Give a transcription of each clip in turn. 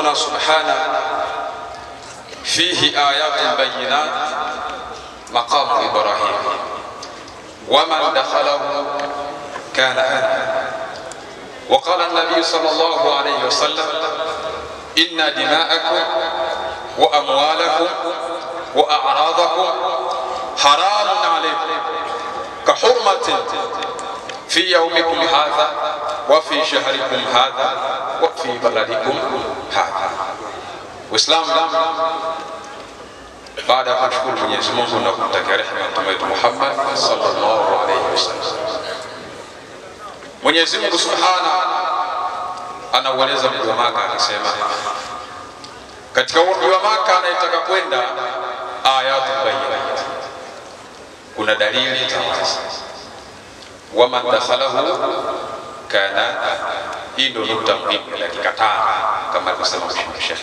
ربنا سبحانه فيه آيات بينات مقام إبراهيم ومن دخله كان آمنا. وقال النبي صلى الله عليه وسلم إن دماءكم وأموالكم وأعراضكم حرام عليكم كحرمة في يومكم هذا وفي شهركم هذا وفي بلدكم هذا. وإسلام بعد أن أشكر من يزمون نقول رحمة محمد صلى الله عليه وسلم. Mwenyezi Mungu Subhanahu anaueleza mji wa Maka akisema, katika mji wa Maka anayetaka kwenda ayatu bayyinat, kuna dalili za wazi. Wa man dakhalahu kana, hii ndio nukta muhimu ya kikatana kama alivyosema Sheikh.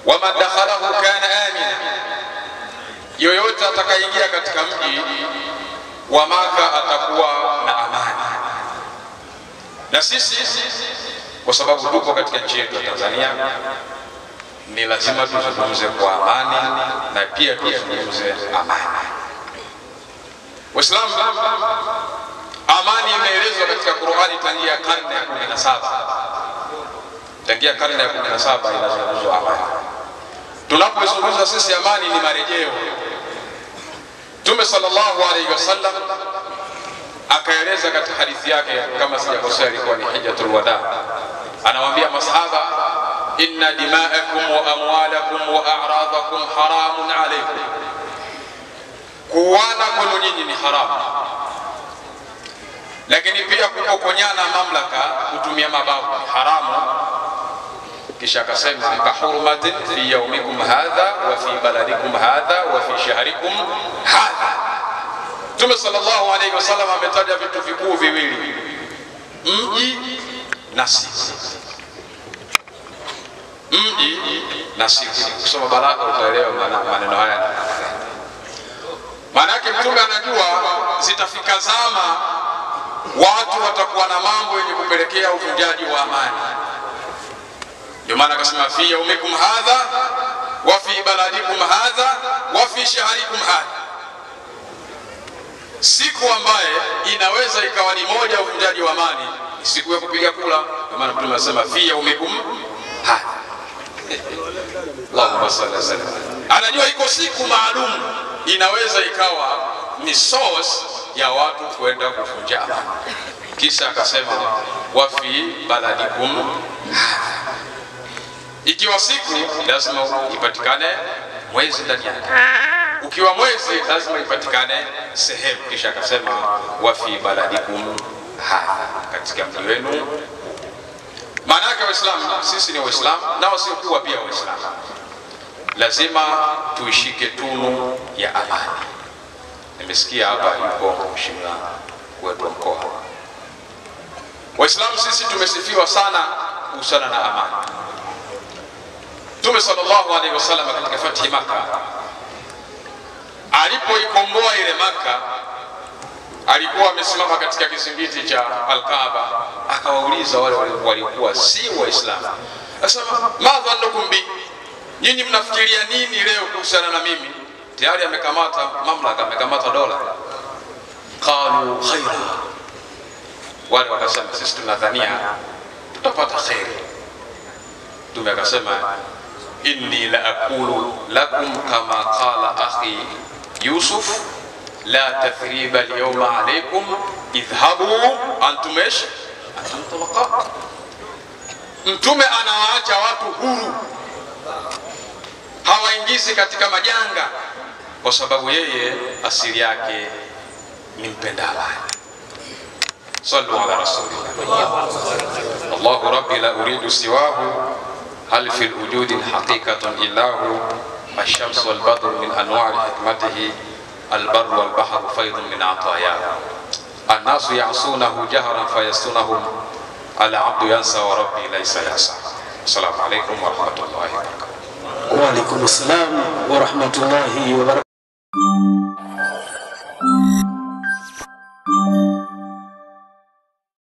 Wa man dakhalahu kana amina, yoyote atakayeingia katika mji wa Maka atakuwa na amani. Na sisi kwa sababu tuko katika nchi yetu ya Tanzania, ni lazima tuzungumze kwa amani na pia tuzungumze amani. Waislamu, amani imeelezwa katika Qur'ani tangia karne ya 17. Tangia karne ya 17 inazungumzwa amani. Tunapozungumza sisi amani ni marejeo. Mtume sallallahu alayhi wasallam akaeleza katika hadithi yake, kama sijakosea ilikuwa ni hijjatul wada, anawaambia masahaba, inna dima'akum wa amwalakum wa a'radakum haramun alaykum, kuwana kwenu nyinyi ni haramu, lakini pia kupokonyana mamlaka, kutumia mabavu ni haramu. Kisha akasema kahurmatin fi yawmikum hadha wa fi baladikum hadha wa fi shahrikum hadha. Mtume sallallahu alayhi wasallam ametaja vitu vikuu viwili, mji na siku. Mji na siku. Kusoma Balagha utaelewa maneno haya. Maana yake Mtume anajua zitafika zama watu watakuwa na mambo yenye kupelekea uvunjaji wa amani. Ndio maana akasema fi yawmikum hadha wa fi baladikum hadha wa fi shahrikum hadha, siku ambaye inaweza ikawa ni moja uvunjaji wa amani, siku ya kupiga kula. Ndio maana Mtume anasema fi yawmikum hadha. Allahumma salli ala sallam. Anajua iko siku maalum inaweza ikawa ni source ya watu kwenda kuvunja amani. Kisha akasema wa fi baladikum hadha, ikiwa siku lazima ipatikane mwezi ndani yake, ukiwa mwezi lazima ipatikane sehemu. Kisha akasema wa fi baladikum hadha, katika mji wenu. Maana yake Waislamu, sisi ni Waislamu na wasiokuwa pia Waislamu, lazima tuishike tunu ya amani. Nimesikia hapa yuko mheshimiwa wetu wa mkoa. Waislamu sisi tumesifiwa sana kuhusiana na amani. Mtume sallallahu alayhi wasallam katika Fathi Makkah alipoikomboa ile Makkah, alikuwa amesimama katika kizingiti cha Al-Kaaba, akawauliza wale waliokuwa si Waislamu, akasema madha annakum bi, nyinyi mnafikiria nini leo kuhusiana na mimi? Tayari amekamata mamlaka, amekamata dola. Qalu khaira, wale wakasema sisi tunadhania tutapata khairi. Mtume akasema inni la aqulu lakum kama qala akhi Yusuf la tathriba al-yawma alaykum idhhabu antum tulaqa. Mtume anawaacha watu huru, hawaingizi katika majanga, kwa sababu yeye asili yake ni mpenda amani. Sallu ala rasulillah. Allahu rabbi la uridu siwahu, hal fil wujudi haqiqatan illahu, الشمس والبدر من أنواع حكمته، البر والبحر فيض من عطاياه، الناس يعصونه جهرا فيصونهم، العبد ينسى وربي ليس ينسى. السلام عليكم ورحمة الله وبركاته. وعليكم السلام ورحمة الله وبركاته.